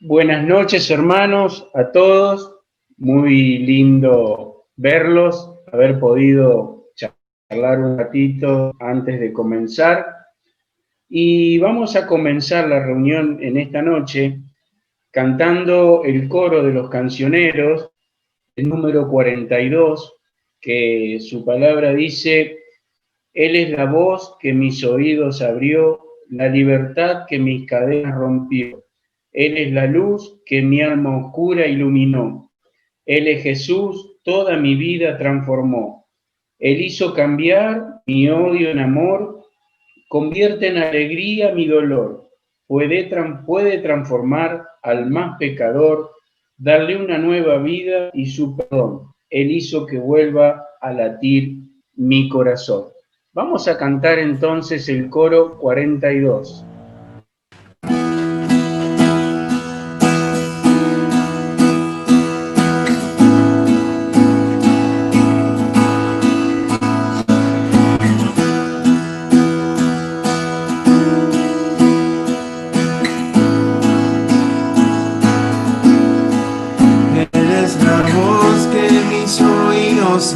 Buenas noches, hermanos, a todos. Muy lindo verlos, haber podido charlar un ratito antes de comenzar. Y vamos a comenzar la reunión en esta noche cantando el coro de los cancioneros, el número 42, que su palabra dice: Él es la voz que mis oídos abrió, la libertad que mis cadenas rompió. Él es la luz que mi alma oscura iluminó. Él es Jesús, toda mi vida transformó. Él hizo cambiar mi odio en amor, convierte en alegría mi dolor. Puede transformar al más pecador, darle una nueva vida y su perdón. Él hizo que vuelva a latir mi corazón. Vamos a cantar entonces el coro 42.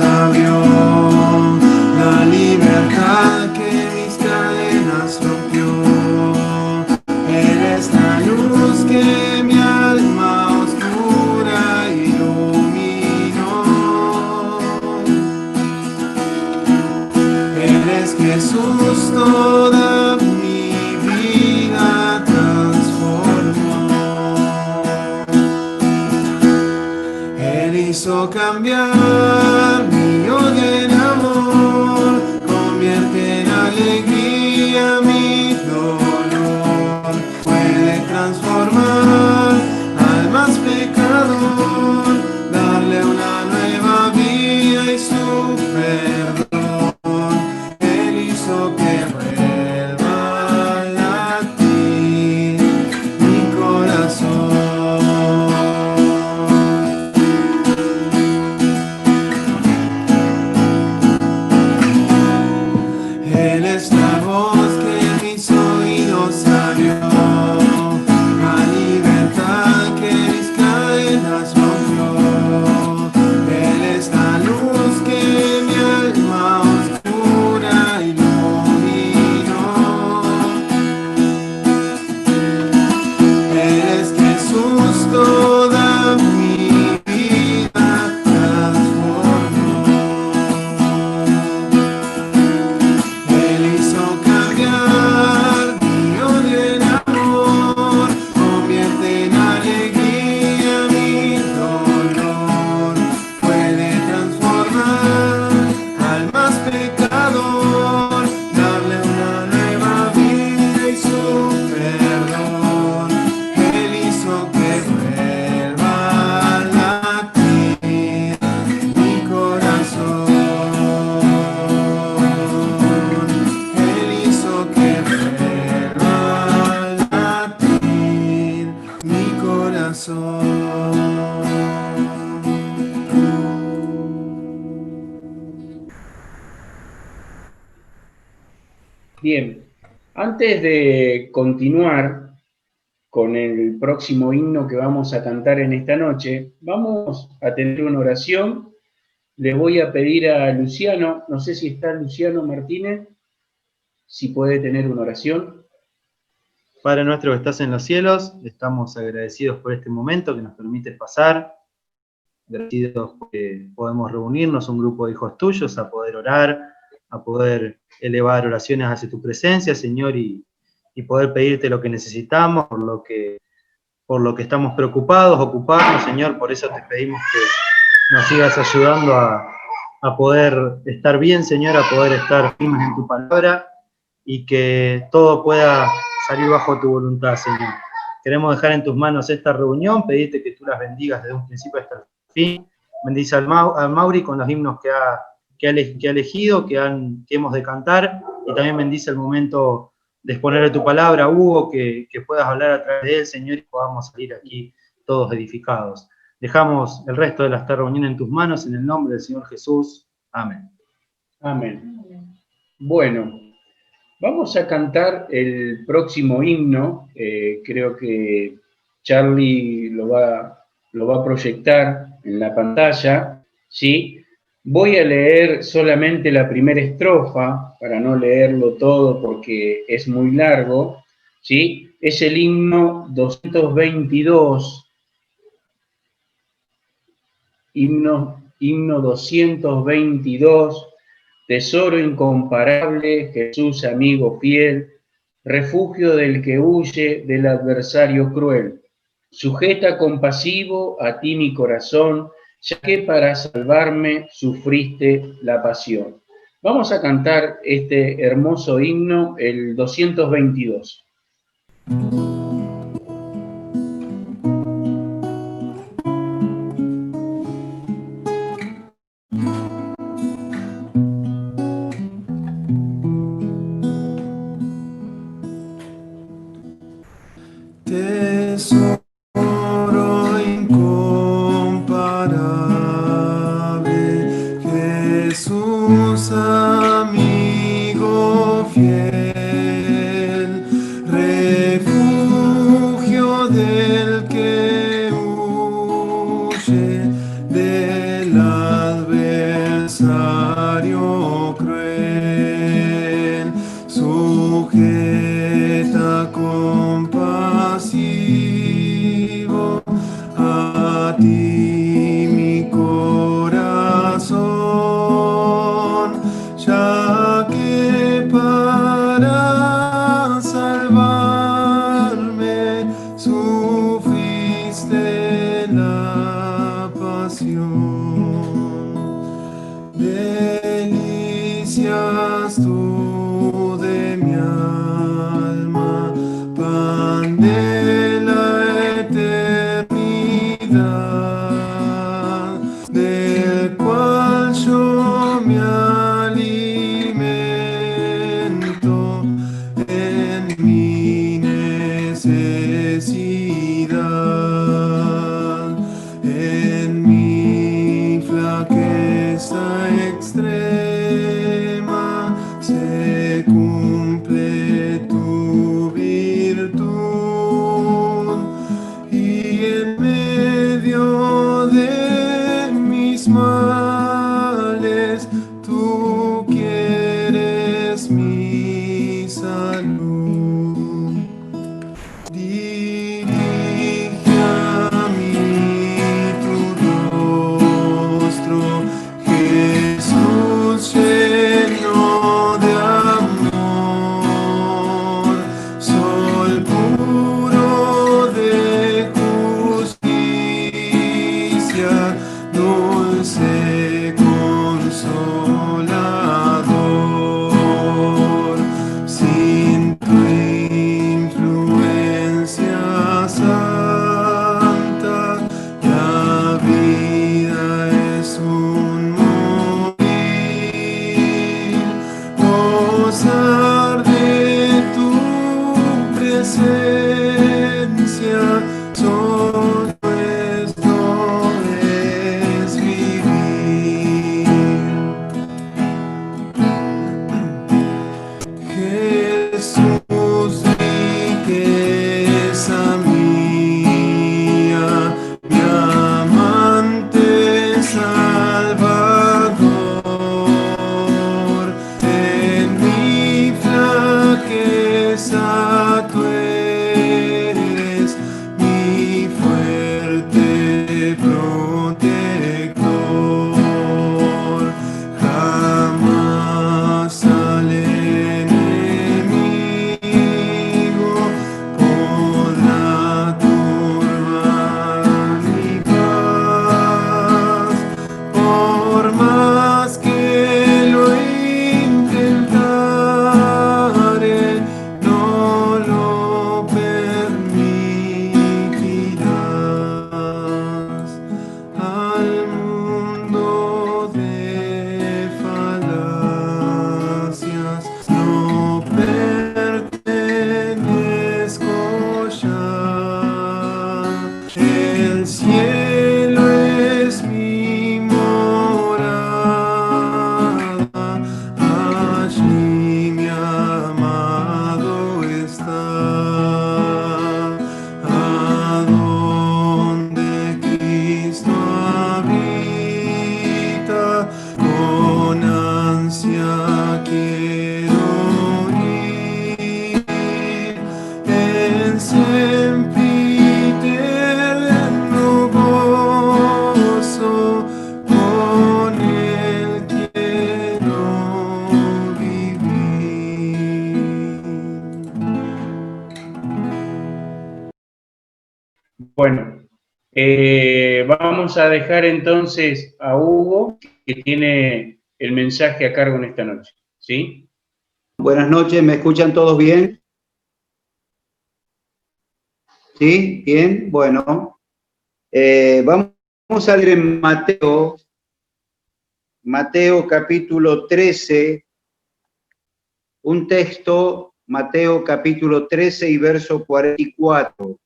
Abrió la libertad que mis cadenas rompió. Eres la luz que mi alma oscura iluminó. Eres Jesús, toda mi vida transformó. Él hizo cambiar mi odio en amor, convierte en alegría mi dolor, puede transformar al más pecador, darle una nueva vida y su perdón. Él hizo que vuelva a latir mi corazón. Él es la voz que mis oídos abrió, la libertad que mis cadenas rompió. Él es la luz que mi alma oscura iluminó. Él es Jesús, toda mi vida transformó. Él hizo cambiar mi odio en amor, convierte en alegría mi dolor, puede transformar al más pecador, darle una nueva vida y su perdón. Él hizo que vuelva a latir mi corazón. Él hizo que vuelva a latir mi corazón. Bien, antes de continuar con el próximo himno que vamos a cantar en esta noche, vamos a tener una oración. Le voy a pedir a Luciano, no sé si está Luciano Martínez, si puede tener una oración. Padre nuestro que estás en los cielos, estamos agradecidos por este momento que nos permite pasar, agradecidos porque podemos reunirnos, un grupo de hijos tuyos, a poder orar, a poder elevar oraciones hacia tu presencia, Señor, y poder pedirte lo que necesitamos, por lo que estamos preocupados, ocuparnos, Señor. Por eso te pedimos que nos sigas ayudando a poder estar bien, Señor, a poder estar firmes en tu palabra y que todo pueda salir bajo tu voluntad, Señor. Queremos dejar en tus manos esta reunión, pedirte que tú las bendigas desde un principio hasta el fin. Bendice al Mauri con los himnos que ha elegido, que hemos de cantar, y también bendice el momento de exponerle tu palabra, Hugo, que puedas hablar a través de él, Señor, y podamos salir aquí todos edificados. Dejamos el resto de esta reunión en tus manos, en el nombre del Señor Jesús. Amén. Amén. Bueno, vamos a cantar el próximo himno. Creo que Charlie lo va a proyectar en la pantalla, ¿sí? Voy a leer solamente la primera estrofa, para no leerlo todo porque es muy largo, ¿sí? Es el himno 222, himno 222, tesoro incomparable, Jesús amigo fiel, refugio del que huye del adversario cruel. Sujeta compasivo a ti mi corazón, ya que para salvarme sufriste la pasión. Vamos a cantar este hermoso himno, el 222. Tesoro incomparable, Jesús amigo fiel, refugio del que huye del adversario cruel, sujeta compasivo a ti mi corazón, ya que para salvarme sufriste la pasión. Delicias tú de mi alma, pan de la eternidad, del cual yo me alimento en mi necesidad, en mi flaqueza extrema se cumple tu virtud, y en medio de mis males tú quieres mi salud. Dirige a mí tu rostro, Jesús lleno de amor, sol puro de justicia, dulce consolador. Sin tu influencia santa, la vida es un morir. Gozar de tu presencia solo esto es vivir. Jesús, riqueza mía, mi amante Salvador, en mi flaqueza tú eres mi fuerte protector. Jamás al enemigo Bueno, vamos a dejar entonces a Hugo, que tiene el mensaje a cargo en esta noche, ¿sí? Buenas noches, ¿me escuchan todos bien? ¿Sí? ¿Bien? Bueno. Vamos a leer en Mateo capítulo 13, un texto, Mateo capítulo 13 y verso 44.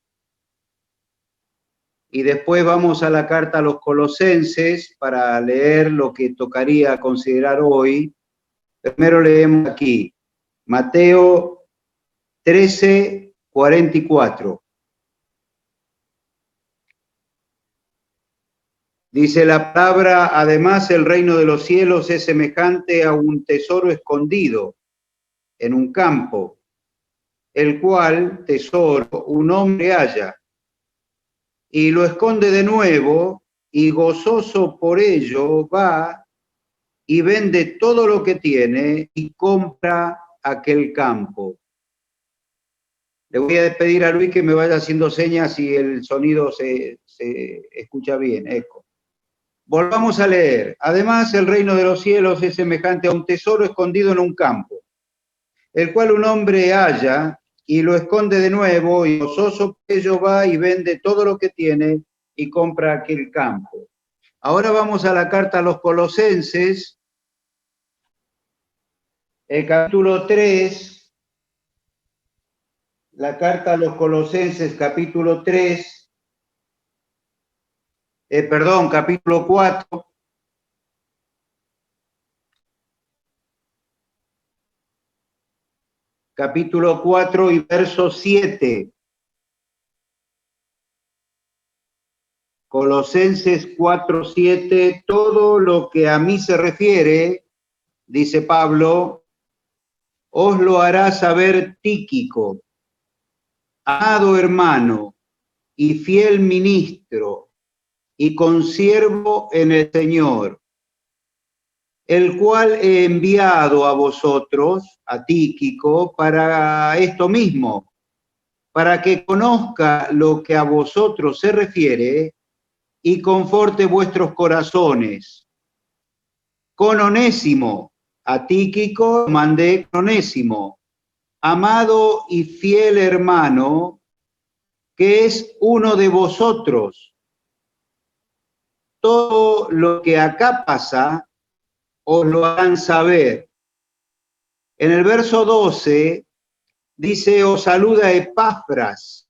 Y después vamos a la carta a los Colosenses para leer lo que tocaría considerar hoy. Primero leemos aquí, Mateo 13, 44. Dice la palabra, además el reino de los cielos es semejante a un tesoro escondido en un campo, el cual tesoro un hombre halla, y lo esconde de nuevo, y gozoso por ello va y vende todo lo que tiene y compra aquel campo. Le voy a pedir a Luis que me vaya haciendo señas si el sonido se escucha bien, eco. Volvamos a leer. Además, el reino de los cielos es semejante a un tesoro escondido en un campo, el cual un hombre halla y lo esconde de nuevo, y gozoso por ello va y vende todo lo que tiene y compra aquel campo. Ahora vamos a la carta a los Colosenses, el capítulo 3, la carta a los Colosenses, capítulo 3, capítulo 4. Capítulo 4 y verso 7. Colosenses 4, 7. Todo lo que a mí se refiere, dice Pablo, os lo hará saber Tíquico, amado hermano y fiel ministro y consiervo en el Señor, el cual he enviado a vosotros, a Tíquico, para esto mismo, para que conozca lo que a vosotros se refiere y conforte vuestros corazones. Con Onésimo, a Tíquico mandé con Onésimo, amado y fiel hermano, que es uno de vosotros. Todo lo que acá pasa, os lo harán saber. En el verso 12 dice, os saluda Epafras,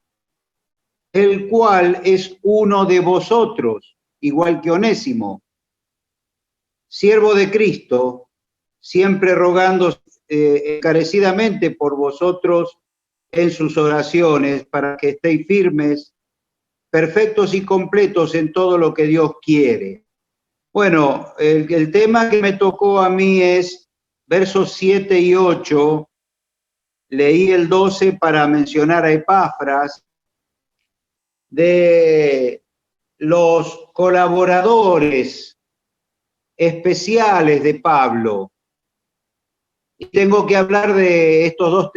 el cual es uno de vosotros, igual que Onésimo, siervo de Cristo, siempre rogando encarecidamente por vosotros en sus oraciones, para que estéis firmes, perfectos y completos en todo lo que Dios quiere. Bueno, el tema que me tocó a mí es versos 7 y 8. Leí el 12 para mencionar a Epafras, de los colaboradores especiales de Pablo. Y tengo que hablar de estos dos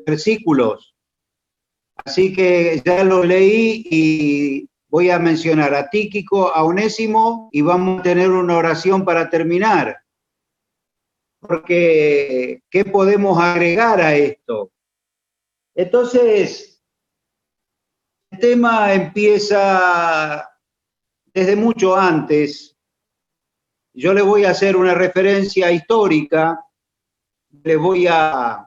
versículos. Así que ya los leí y voy a mencionar a Tíquico, a Onésimo, y vamos a tener una oración para terminar. Porque, ¿qué podemos agregar a esto? Entonces, el tema empieza desde mucho antes. Yo le voy a hacer una referencia histórica, le voy a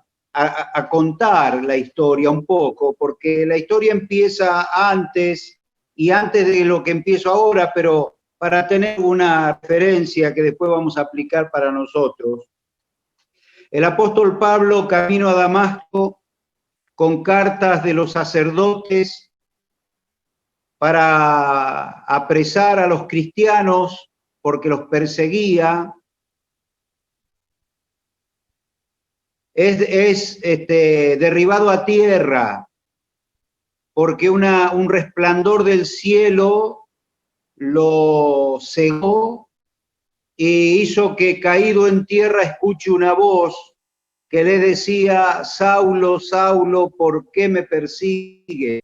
contar la historia un poco, porque la historia empieza antes y antes de lo que empiezo ahora, pero para tener una referencia que después vamos a aplicar para nosotros. El apóstol Pablo, camino a Damasco, con cartas de los sacerdotes para apresar a los cristianos porque los perseguía, es derribado a tierra porque un resplandor del cielo lo cegó y hizo que caído en tierra escuche una voz que le decía, Saulo, Saulo, ¿por qué me persigue?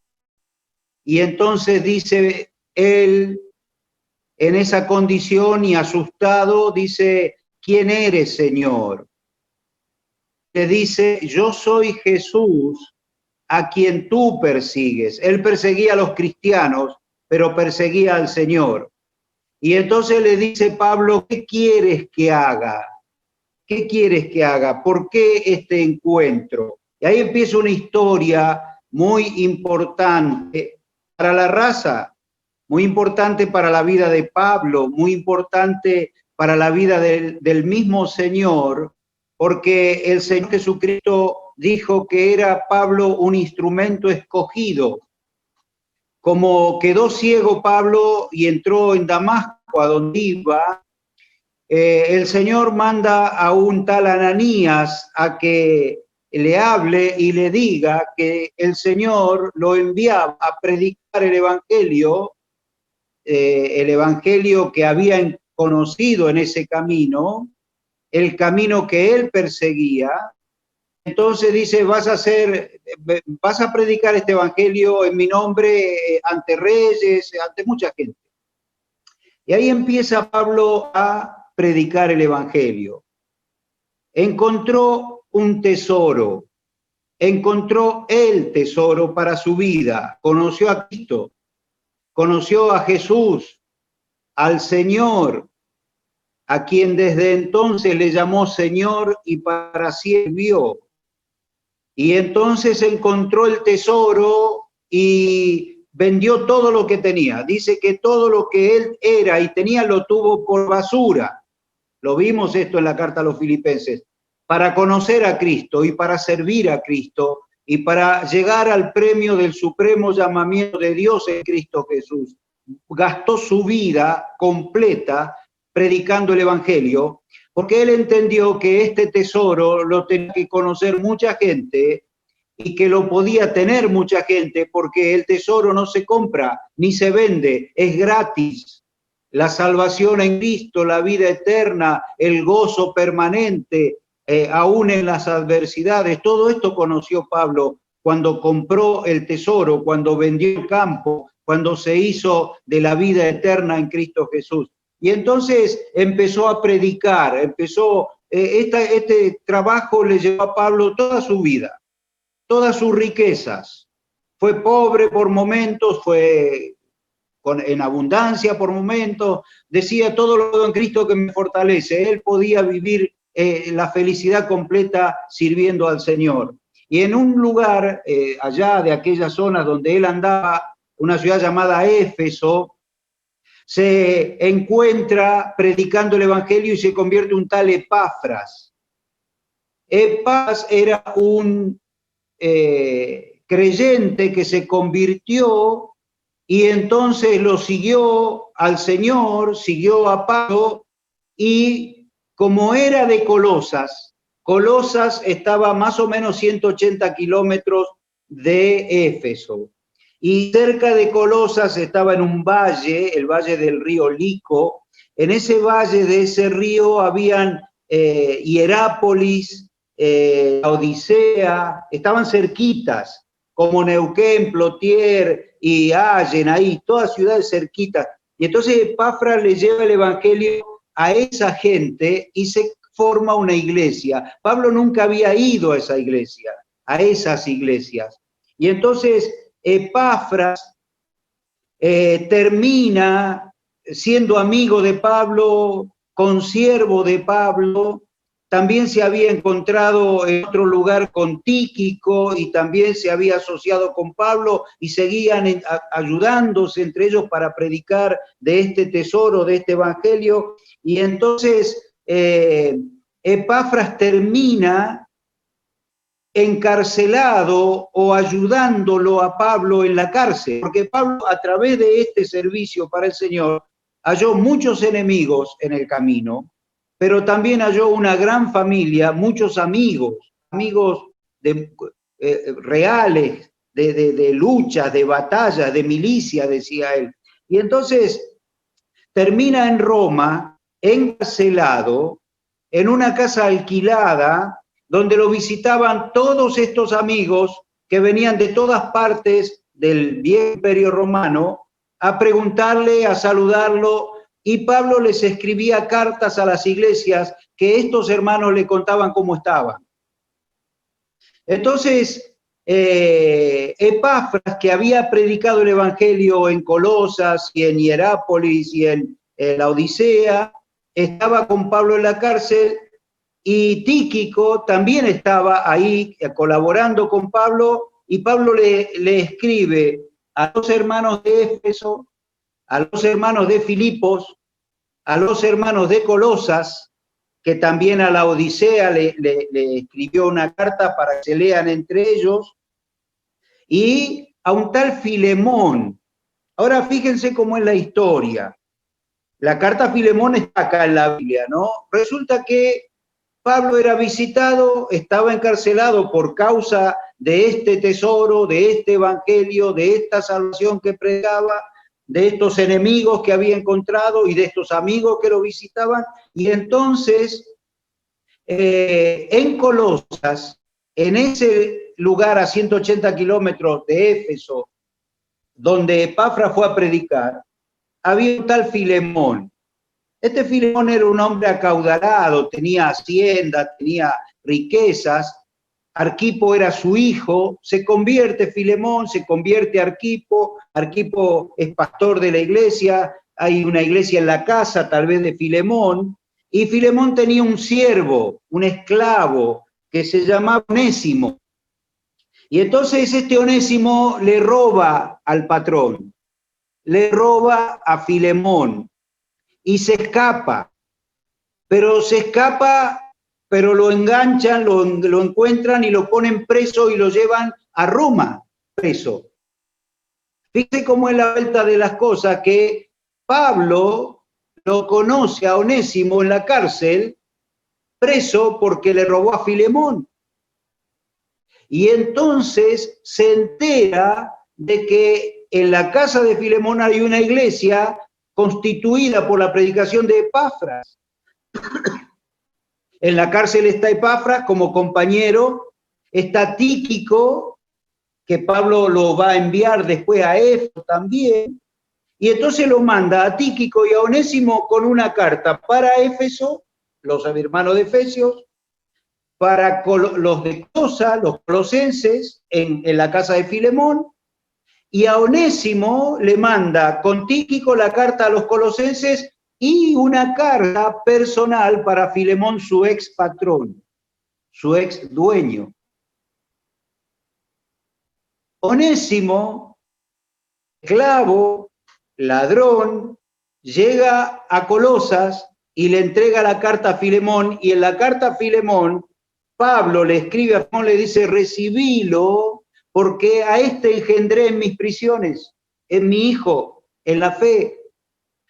y entonces dice él, en esa condición y asustado, dice, ¿quién eres, Señor? Le dice, yo soy Jesús, a quien tú persigues. Él perseguía a los cristianos, pero perseguía al Señor. Y entonces le dice Pablo, ¿qué quieres que haga? ¿Qué quieres que haga? ¿Por qué este encuentro? Y ahí empieza una historia muy importante para la raza, muy importante para la vida de Pablo, muy importante para la vida del mismo Señor, porque el Señor Jesucristo dijo que era Pablo un instrumento escogido. Como quedó ciego Pablo y entró en Damasco, a donde iba, el Señor manda a un tal Ananías a que le hable y le diga que el Señor lo enviaba a predicar el Evangelio que había conocido en ese camino, el camino que él perseguía. Entonces dice, vas a predicar este Evangelio en mi nombre ante reyes, ante mucha gente. Y ahí empieza Pablo a predicar el Evangelio. Encontró un tesoro, encontró el tesoro para su vida, conoció a Cristo, conoció a Jesús, al Señor, a quien desde entonces le llamó Señor y para siempre vio. Y entonces encontró el tesoro y vendió todo lo que tenía. Dice que todo lo que él era y tenía lo tuvo por basura. Lo vimos esto en la carta a los Filipenses. Para conocer a Cristo y para servir a Cristo y para llegar al premio del supremo llamamiento de Dios en Cristo Jesús. Gastó su vida completa predicando el Evangelio, porque él entendió que este tesoro lo tenía que conocer mucha gente y que lo podía tener mucha gente, porque el tesoro no se compra ni se vende, es gratis. La salvación en Cristo, la vida eterna, el gozo permanente, aún en las adversidades, todo esto conoció Pablo cuando compró el tesoro, cuando vendió el campo, cuando se hizo de la vida eterna en Cristo Jesús. Y entonces empezó a predicar, este trabajo le llevó a Pablo toda su vida, todas sus riquezas. Fue pobre por momentos, fue en abundancia por momentos, decía todo lo en Cristo que me fortalece. Él podía vivir la felicidad completa sirviendo al Señor. Y en un lugar, allá de aquellas zonas donde él andaba, una ciudad llamada Éfeso, se encuentra predicando el Evangelio y se convierte un tal Epafras. Epafras era un creyente que se convirtió y entonces lo siguió al Señor, siguió a Pablo, y como era de Colosas estaba más o menos 180 kilómetros de Éfeso. Y cerca de Colosas estaba en un valle, el valle del río Lico. En ese valle de ese río habían Hierápolis, Odisea, estaban cerquitas, como Neuquén, Plotier y Allen, ahí, todas ciudades cerquitas. Y entonces Epafras le lleva el Evangelio a esa gente y se forma una iglesia. Pablo nunca había ido a esa iglesia, a esas iglesias. Y entonces Epafras termina siendo amigo de Pablo, consiervo de Pablo. También se había encontrado en otro lugar con Tíquico y también se había asociado con Pablo y seguían ayudándose entre ellos para predicar de este tesoro, de este evangelio. Y entonces Epafras termina encarcelado o ayudándolo a Pablo en la cárcel, porque Pablo, a través de este servicio para el Señor, halló muchos enemigos en el camino, pero también halló una gran familia, muchos amigos reales, de luchas, de batallas, de milicia, decía él. Y entonces termina en Roma, encarcelado, en una casa alquilada, donde lo visitaban todos estos amigos que venían de todas partes del viejo imperio romano a preguntarle, a saludarlo, y Pablo les escribía cartas a las iglesias que estos hermanos le contaban cómo estaban. Entonces, Epafras, que había predicado el evangelio en Colosas y en Hierápolis y en la Odisea, estaba con Pablo en la cárcel, y Tíquico también estaba ahí colaborando con Pablo, y Pablo le escribe a los hermanos de Éfeso, a los hermanos de Filipos, a los hermanos de Colosas, que también a la Odisea le escribió una carta para que se lean entre ellos, y a un tal Filemón. Ahora fíjense cómo es la historia. La carta a Filemón está acá en la Biblia, ¿no? Resulta que Pablo era visitado, estaba encarcelado por causa de este tesoro, de este evangelio, de esta salvación que predicaba, de estos enemigos que había encontrado y de estos amigos que lo visitaban. Y entonces, en Colosas, en ese lugar a 180 kilómetros de Éfeso, donde Epafras fue a predicar, había un tal Filemón. Este Filemón era un hombre acaudalado, tenía hacienda, tenía riquezas. Arquipo era su hijo, se convierte Filemón, se convierte Arquipo. Arquipo es pastor de la iglesia, hay una iglesia en la casa tal vez de Filemón, y Filemón tenía un siervo, un esclavo, que se llamaba Onésimo. Y entonces este Onésimo le roba al patrón, le roba a Filemón, y se escapa, pero lo enganchan, lo encuentran y lo ponen preso y lo llevan a Roma preso. Fíjense cómo es la vuelta de las cosas, que Pablo lo conoce a Onésimo en la cárcel, preso porque le robó a Filemón. Y entonces se entera de que en la casa de Filemón hay una iglesia constituida por la predicación de Epafras. En la cárcel está Epafras como compañero, está Tíquico, que Pablo lo va a enviar después a Éfeso también, y entonces lo manda a Tíquico y a Onésimo con una carta para Éfeso, los hermanos de Efesios, para los de Colosas, los colosenses, en la casa de Filemón, y a Onésimo le manda con Tíquico la carta a los colosenses y una carta personal para Filemón, su ex patrón, su ex dueño. Onésimo, esclavo, ladrón, llega a Colosas y le entrega la carta a Filemón, y en la carta a Filemón, Pablo le escribe a Filemón, le dice: recibilo, porque a este engendré en mis prisiones, en mi hijo, en la fe.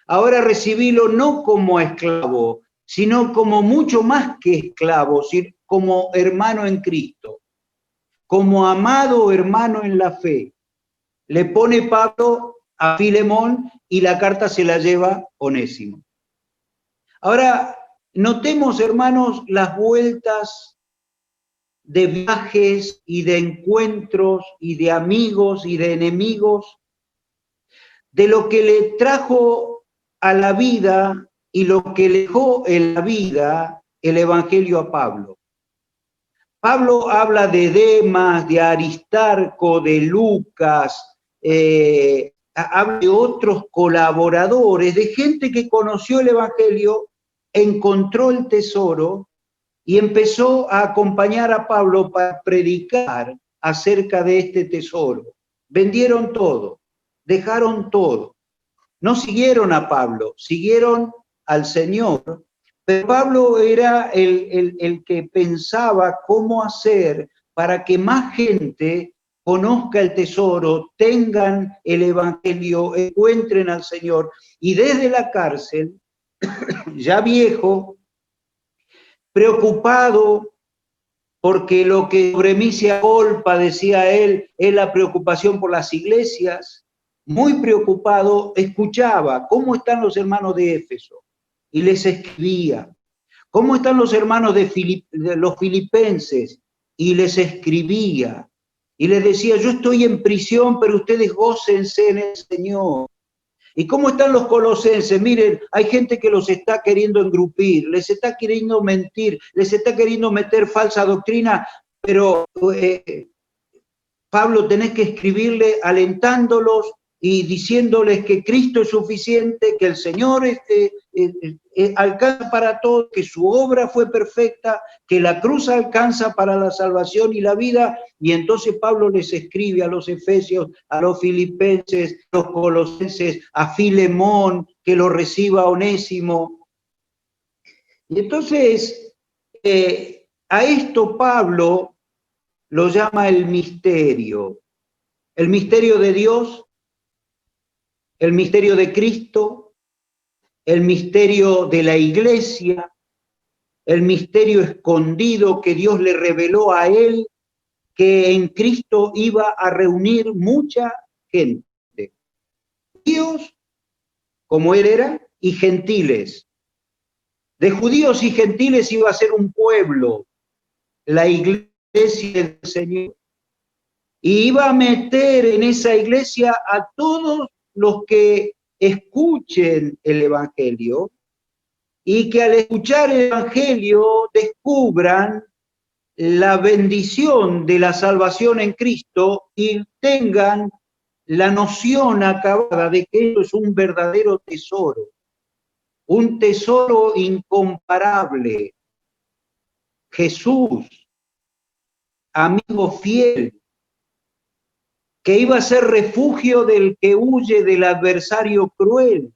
Ahora recibilo no como esclavo, sino como mucho más que esclavo, como hermano en Cristo, como amado hermano en la fe. Le pone Pablo a Filemón y la carta se la lleva Onésimo. Ahora, notemos, hermanos, las vueltas de viajes y de encuentros y de amigos y de enemigos, de lo que le trajo a la vida y lo que le dejó en la vida el Evangelio a Pablo. Pablo habla de Demas, de Aristarco, de Lucas, habla de otros colaboradores, de gente que conoció el Evangelio, encontró el tesoro y empezó a acompañar a Pablo para predicar acerca de este tesoro. Vendieron todo, dejaron todo. No siguieron a Pablo, siguieron al Señor. Pero Pablo era el que pensaba cómo hacer para que más gente conozca el tesoro, tengan el Evangelio, encuentren al Señor. Y desde la cárcel, ya viejo, preocupado, porque lo que sobre mí se agolpa, decía él, es la preocupación por las iglesias. Muy preocupado, escuchaba cómo están los hermanos de Éfeso y les escribía. ¿Cómo están los hermanos de los filipenses? Y les escribía. y les decía, yo estoy en prisión, pero ustedes gócense en el Señor. ¿Y cómo están los colosenses? Miren, hay gente que los está queriendo engrupir, les está queriendo mentir, les está queriendo meter falsa doctrina, pero Pablo, tenés que escribirle alentándolos y diciéndoles que Cristo es suficiente, que el Señor alcanza para todo, que su obra fue perfecta, que la cruz alcanza para la salvación y la vida. Y entonces Pablo les escribe a los efesios, a los filipenses, a los colosenses, a Filemón, que lo reciba Onésimo. Y entonces a esto Pablo lo llama el misterio de Dios, el misterio de Cristo, el misterio de la iglesia, el misterio escondido que Dios le reveló a él, que en Cristo iba a reunir mucha gente, judíos como él era, y gentiles. De judíos y gentiles iba a ser un pueblo, la iglesia del Señor. Y iba a meter en esa iglesia a todos los que escuchen el Evangelio y que al escuchar el Evangelio descubran la bendición de la salvación en Cristo y tengan la noción acabada de que esto es un verdadero tesoro, un tesoro incomparable. Jesús, amigo fiel, que iba a ser refugio del que huye del adversario cruel.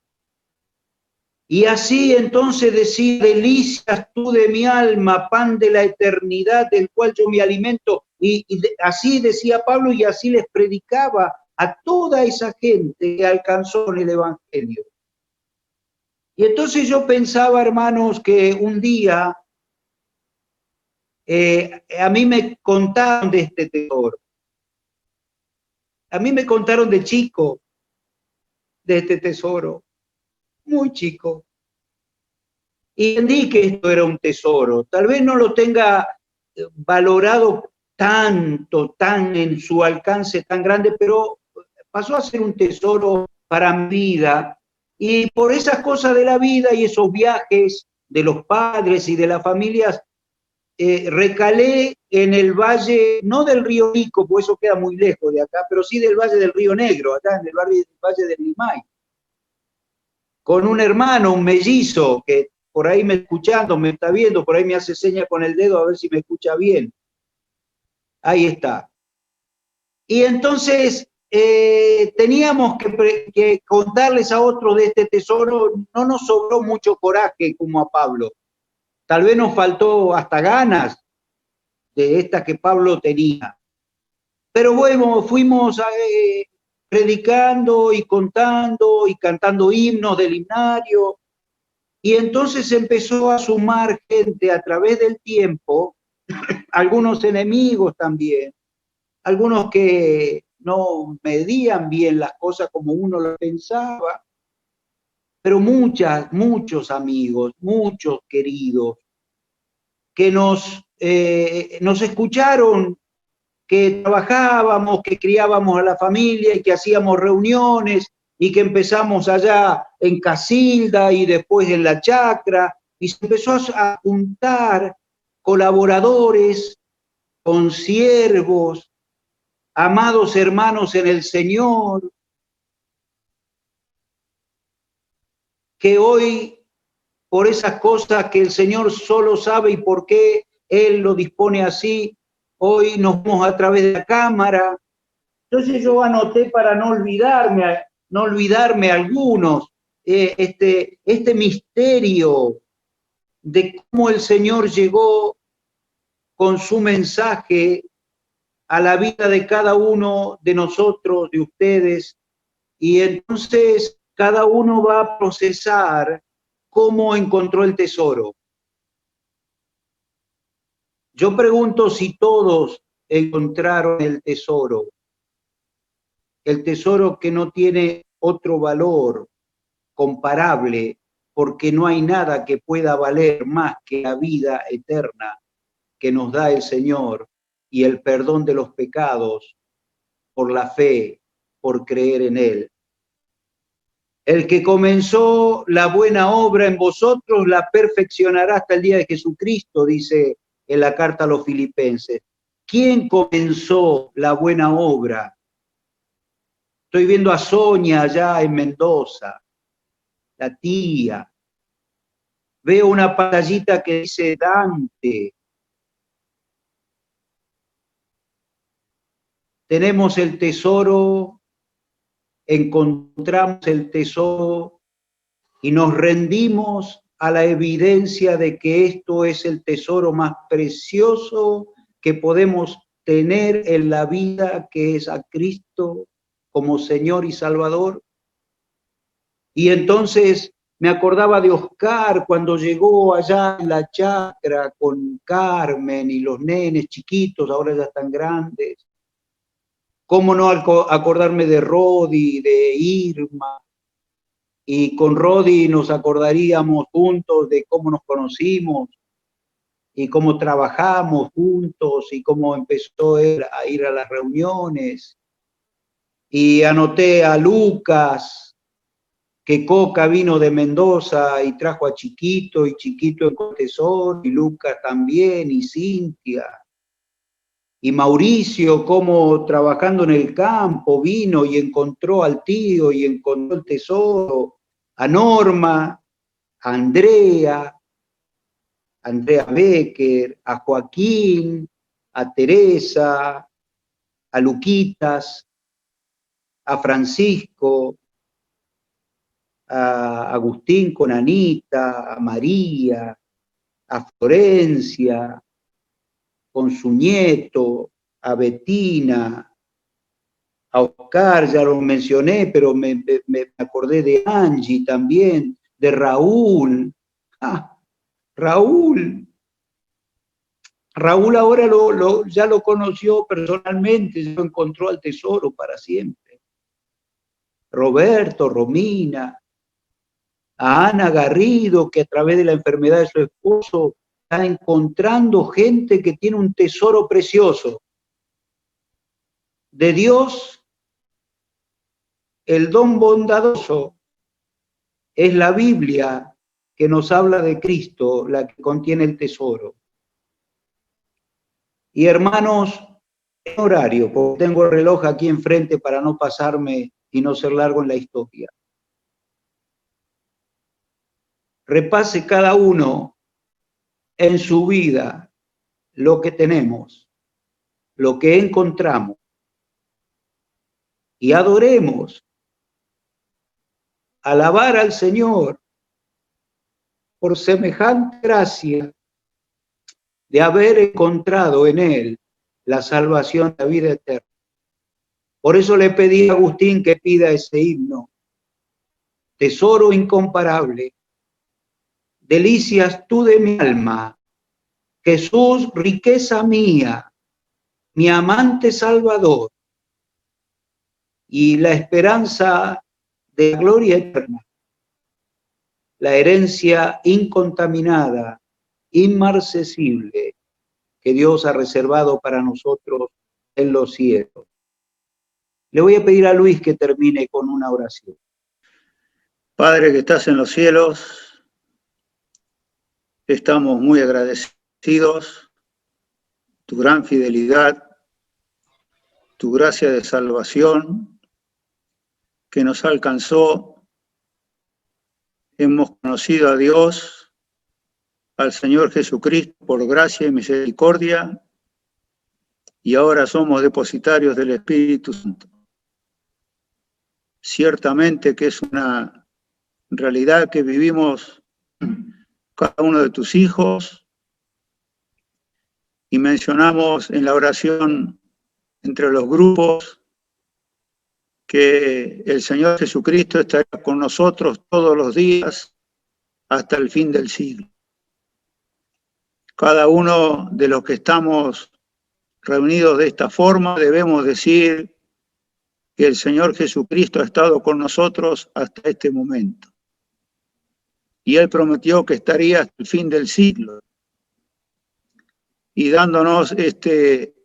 Y así entonces decía, delicias tú de mi alma, pan de la eternidad, del cual yo me alimento. Así decía Pablo y así les predicaba a toda esa gente que alcanzó en el Evangelio. Y entonces yo pensaba, hermanos, que un día a mí me contaron de este tesoro. A mí me contaron de chico de este tesoro, muy chico. Y entendí que esto era un tesoro. Tal vez no lo tenga valorado tanto, tan en su alcance tan grande, pero pasó a ser un tesoro para mi vida. Y por esas cosas de la vida y esos viajes de los padres y de las familias, recalé en el valle, no del río Rico, porque eso queda muy lejos de acá, pero sí del valle del río Negro, acá en el valle del Limay, con un hermano, un mellizo, que por ahí me escuchando, me está viendo, por ahí me hace seña con el dedo a ver si me escucha bien. Ahí está. Y entonces teníamos que contarles a otros de este tesoro, no nos sobró mucho coraje como a Pablo. Tal vez nos faltó hasta ganas de estas que Pablo tenía. Pero bueno, fuimos predicando y contando y cantando himnos del himnario. Y entonces empezó a sumar gente a través del tiempo, algunos enemigos también, algunos que no medían bien las cosas como uno lo pensaba, pero muchos amigos, muchos queridos, que nos escucharon, que trabajábamos, que criábamos a la familia y que hacíamos reuniones y que empezamos allá en Casilda y después en la Chacra, y se empezó a juntar colaboradores, consiervos, amados hermanos en el Señor, que hoy, por esas cosas que el Señor solo sabe y por qué Él lo dispone así, hoy nos vemos a través de la cámara. Entonces yo anoté para no olvidarme algunos, este misterio de cómo el Señor llegó con su mensaje a la vida de cada uno de nosotros, de ustedes, y entonces cada uno va a procesar cómo encontró el tesoro. Yo pregunto si todos encontraron el tesoro que no tiene otro valor comparable, porque no hay nada que pueda valer más que la vida eterna que nos da el Señor y el perdón de los pecados por la fe, por creer en Él. El que comenzó la buena obra en vosotros la perfeccionará hasta el día de Jesucristo, dice en la carta a los Filipenses. ¿Quién comenzó la buena obra? Estoy viendo a Sonia allá en Mendoza, la tía. Veo una pantallita que dice Dante. Tenemos el tesoro, encontramos el tesoro y nos rendimos a la evidencia de que esto es el tesoro más precioso que podemos tener en la vida, que es a Cristo como Señor y Salvador. Y entonces me acordaba de Oscar cuando llegó allá en la chacra con Carmen y los nenes chiquitos, ahora ya están grandes. ¿Cómo no acordarme de Rodi, de Irma? Y con Rodi nos acordaríamos juntos de cómo nos conocimos y cómo trabajamos juntos y cómo empezó él a ir a las reuniones. Y anoté a Lucas, que Coca vino de Mendoza y trajo a Chiquito, y Chiquito en Contesor, y Lucas también, y Cintia. Y Mauricio, como trabajando en el campo, vino y encontró al tío y encontró el tesoro. A Norma, a Andrea Becker, a Joaquín, a Teresa, a Luquitas, a Francisco, a Agustín con Anita, a María, a Florencia, con su nieto, a Betina, a Oscar, ya lo mencioné, pero me acordé de Angie también, de Raúl. Raúl ahora ya lo conoció personalmente, ya lo encontró al tesoro para siempre. Roberto, Romina, a Ana Garrido, que a través de la enfermedad de su esposo está encontrando gente que tiene un tesoro precioso. De Dios, el don bondadoso es la Biblia que nos habla de Cristo, la que contiene el tesoro. Y hermanos, en horario, porque tengo el reloj aquí enfrente para no pasarme y no ser largo en la historia. Repase cada uno en su vida lo que tenemos, lo que encontramos, y adoremos, alabar al Señor por semejante gracia de haber encontrado en Él la salvación, la vida eterna. Por eso le pedí a Agustín que pida ese himno. Tesoro incomparable, delicias tú de mi alma, Jesús, riqueza mía, mi amante Salvador, y la esperanza de la gloria eterna, la herencia incontaminada, inmarcesible, que Dios ha reservado para nosotros en los cielos. Le voy a pedir a Luis que termine con una oración. Padre que estás en los cielos, estamos muy agradecidos, tu gran fidelidad, tu gracia de salvación que nos alcanzó. Hemos conocido a Dios, al Señor Jesucristo, por gracia y misericordia, y ahora somos depositarios del Espíritu Santo. Ciertamente que es una realidad que vivimos cada uno de tus hijos, y mencionamos en la oración entre los grupos que el Señor Jesucristo estará con nosotros todos los días hasta el fin del siglo. Cada uno de los que estamos reunidos de esta forma debemos decir que el Señor Jesucristo ha estado con nosotros hasta este momento. Y Él prometió que estaría hasta el fin del siglo. y dándonos este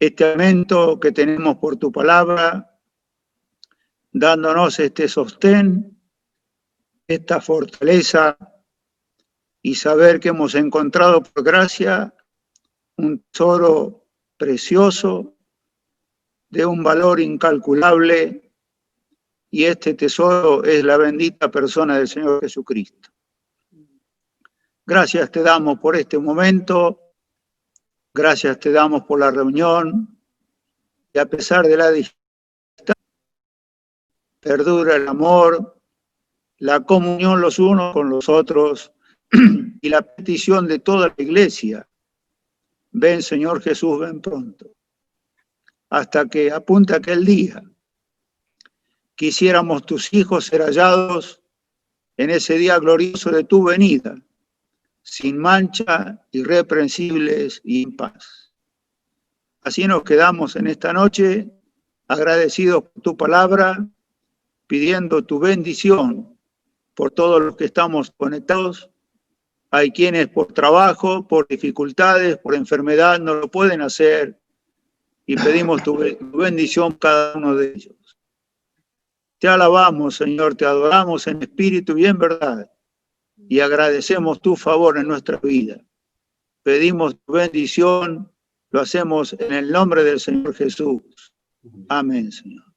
alimento que tenemos por tu palabra, dándonos este sostén, esta fortaleza, y saber que hemos encontrado por gracia un tesoro precioso de un valor incalculable, y este tesoro es la bendita persona del Señor Jesucristo. Gracias te damos por este momento, gracias te damos por la reunión, y a pesar de la dificultad, perdura el amor, la comunión los unos con los otros, y la petición de toda la iglesia. Ven, Señor Jesús, ven pronto. Hasta que apunte aquel día, quisiéramos tus hijos ser hallados en ese día glorioso de tu venida, sin mancha, irreprensibles y en paz. Así nos quedamos en esta noche, agradecidos por tu palabra, pidiendo tu bendición por todos los que estamos conectados. Hay quienes por trabajo, por dificultades, por enfermedad no lo pueden hacer, y pedimos tu bendición cada uno de ellos. Te alabamos, Señor, te adoramos en espíritu y en verdad, y agradecemos tu favor en nuestra vida. Pedimos tu bendición, lo hacemos en el nombre del Señor Jesús. Amén, Señor.